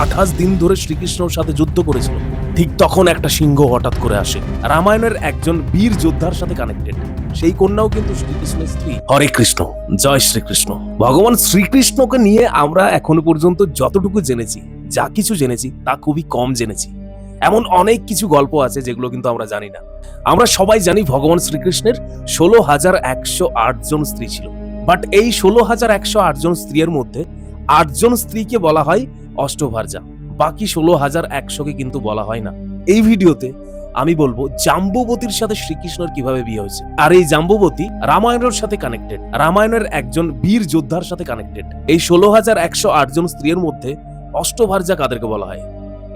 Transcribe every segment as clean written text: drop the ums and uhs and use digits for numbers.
28 দিন ধরে শ্রীকৃষ্ণর সাথে যুদ্ধ করেছিল। ঠিক তখন একটা সিংহ হঠাৎ করে আসে। রামায়ণের একজন বীর যোদ্ধার সাথে কানেক্টেড। সেই কন্যাও কিন্তু শ্রীকৃষ্ণের স্ত্রী। হরে কৃষ্ণ, জয় শ্রীকৃষ্ণ। ভগবান শ্রীকৃষ্ণকে নিয়ে আমরা এখনো পর্যন্ত যতটুকু জেনেছি, যা কিছু জেনেছি তা খুবই কম জেনেছি। এমন অনেক কিছু গল্প আছে যেগুলো কিন্তু আমরা জানি না। আমরা সবাই জানি ভগবান শ্রীকৃষ্ণের 16,108 জন স্ত্রী ছিল। বাট এই 16,108 জন স্ত্রীর মধ্যে 8 জন স্ত্রীকে বলা হয় অষ্টভার্যা, বাকি 16,100কে কিন্তু বলা হয় না। এই ভিডিওতে আমি বলবো জাম্বুবতীর সাথে শ্রীকৃষ্ণের কিভাবে বিয়ে হয়েছে। আর এই জাম্বুবতী রামায়ণের সাথে কানেক্টেড, রামায়ণের একজন বীর যোদ্ধার সাথে কানেক্টেড। এই 16,108 জন স্ত্রীর মধ্যে অষ্টভার্যা কাদেরকে বলা হয়?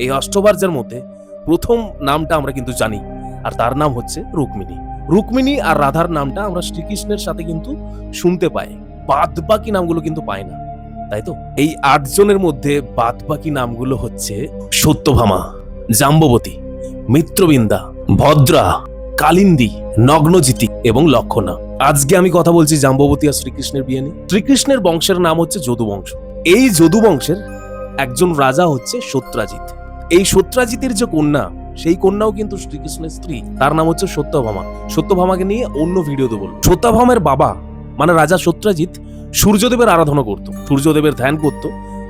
এই অষ্টভার্যার মধ্যে প্রথম নামটা আমরা কিন্তু জানি, আর তার নাম হচ্ছে রুক্মিণী। রুক্মিণী আর রাধার নামটা আমরা শ্রীকৃষ্ণের সাথে কিন্তু শুনতে পাই, বাদ বাকি নামগুলো কিন্তু পাই না, তাই তো? এই 8 জনের মধ্যে বাদ বাকি নামগুলো হচ্ছে সত্যভামা, জাম্ববতী, মিত্রবিন্দা, ভদ্রা, কালিন্দী, নগ্নজিতি এবং লক্ষণা। আজকে আমি কথা বলছি জাম্ববতী আর শ্রীকৃষ্ণের বিয়ে নিয়ে। শ্রীকৃষ্ণের বংশের নাম হচ্ছে যদুবংশ। এই যদুবংশের একজন রাজা হচ্ছে সত্রাজিৎ। এই সত্রাজিতের যে কন্যা, সেই কন্যাও কিন্তু শ্রীকৃষ্ণের স্ত্রী। তার নাম হচ্ছে সত্যভামা। সত্যভামাকে নিয়ে অন্য ভিডিওতে বলবো। সত্যভামার বাবা মানে রাজা সত্রাজিৎ সূর্যদেবের আরাধনা করত, সূর্যদেবের ধ্যান করত।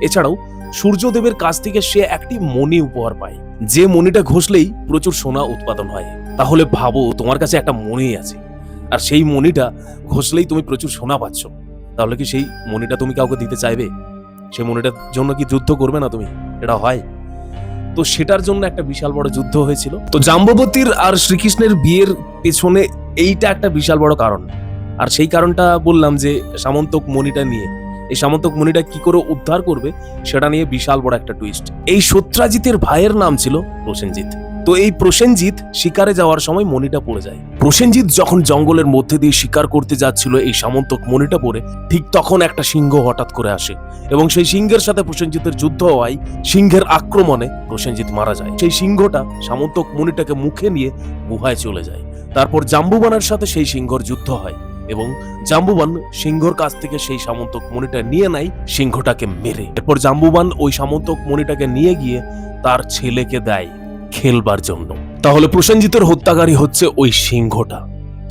এছাড়াও সূর্যদেবের কাছ থেকে সে একটি মণি উপহার পায়, যে মণিটা ঘষলেই প্রচুর সোনা উৎপাদন হয়। তাহলে ভাবো, তোমার কাছে একটা মণি আছে, আর সেই মণিটা ঘষলেই তুমি প্রচুর সোনা পাচ্ছ। তাহলে কি সেই মণিটা তুমি কাউকে দিতে চাইবে? সেই মণিটার জন্য কি যুদ্ধ করবে না তুমি? এটা হয় তো সেটার জন্য একটা বিশাল বড় যুদ্ধ হয়েছিল। তো জাম্ববতীর আর শ্রীকৃষ্ণের বিয়ের পেছনে এইটা একটা বিশাল বড় কারণ। আর সেই কারণটা বললাম যে সামন্তক মণিটা নিয়ে, এই সামন্তক মণিটা কি করে উদ্ধার করবে সেটা নিয়ে বিশাল বড় একটা টুইস্ট। এই সত্রাজিতের ভাইয়ের নাম ছিল প্রসেনজিৎ। তো এই প্রসেনজিৎ শিকারে যাওয়ার সময় মণিটা পড়ে যায়। প্রসেনজিৎ যখন জঙ্গলের মধ্যে দিয়ে শিকার করতে যাচ্ছিল এই সামন্তক মণিটা পড়ে, ঠিক তখন একটা সিংহ হঠাৎ করে আসে এবং সেই সিংহের সাথে প্রসেনজিতের যুদ্ধ হওয়ায় সিংহের আক্রমণে প্রসেনজিৎ মারা যায়। সেই সিংহটা সামন্তক মণিটাকে মুখে নিয়ে গুহায় চলে যায়। তারপর জাম্বুবানের সাথে সেই সিংহর যুদ্ধ হয় এবং জাম্বুবান সিংহর কাছ থেকে সেই সামন্তক মণিটা নিয়ে নেয়, সিংহটাকে মেরে। এরপর জাম্বুবান ওই সামন্তক মণিটাকে নিয়ে গিয়ে তার ছেলেকে দেয় খেলবার জন্য। তাহলে প্রসেনজিতের হত্যাকারী হচ্ছে ওই সিংহটা,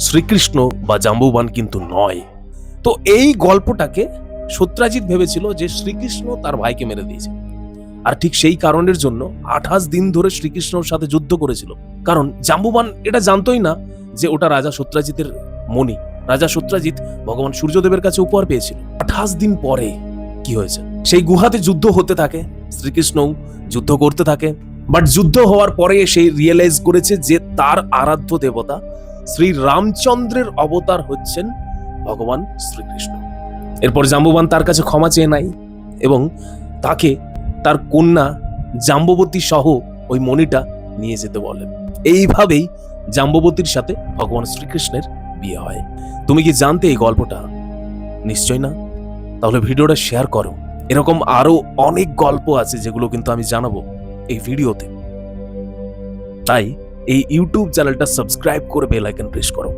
শ্রীকৃষ্ণ বা জাম্বুবান কিন্তু নয়। তো এই গল্পটাকে সত্রাজিৎ ভেবেছিল যে শ্রীকৃষ্ণ তার ভাইকে মেরে দিয়েছে, আর ঠিক সেই কারণের জন্য 28 দিন ধরে শ্রীকৃষ্ণর সাথে যুদ্ধ করেছিল। কারণ জাম্বুবান এটা জানতোই না যে ওটা রাজা সত্রাজিতের মণি। রাজা সত্রাজিৎ ভগবান সূর্যদেবের কাছে উপহার পেয়েছিল। 28 দিন পরে কি হয়েছে? সেই গুহাতে যুদ্ধ হতে থাকে, শ্রীকৃষ্ণ যুদ্ধ করতে থাকে। বাট যুদ্ধ হওয়ার পরে সে রিয়েলাইজ করেছে যে তার আরাধ্য দেবতা শ্রী রামচন্দ্রের অবতার হচ্ছেন ভগবান শ্রীকৃষ্ণ। এরপর জাম্বুবান তার কাছে ক্ষমা চেয়ে নেয় এবং তাকে তার কন্যা জাম্ববতী সহ ওই মণিটা নিয়ে যেতে বলেন। এইভাবেই জাম্ববতীর সাথে ভগবান শ্রীকৃষ্ণের বিয়ে হয়। তুমি কি জানতে এই গল্পটা? নিশ্চয় না। তাহলে ভিডিওটা শেয়ার করো। এরকম আরো অনেক গল্প আছে যেগুলো কিন্তু আমি জানাবো এই ভিডিওতে। তাই এই ইউটিউব চ্যানেলটা সাবস্ক্রাইব করে বেল আইকন প্রেস করো।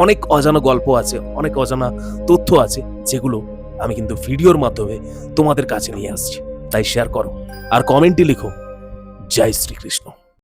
অনেক অজানা গল্প আছে, অনেক অজানা তথ্য আছে যেগুলো আমি কিন্তু ভিডিওর মাধ্যমে তোমাদের কাছে নিয়ে আসছি। তাই শেয়ার করো আর কমেন্টে লিখো জয় শ্রীকৃষ্ণ।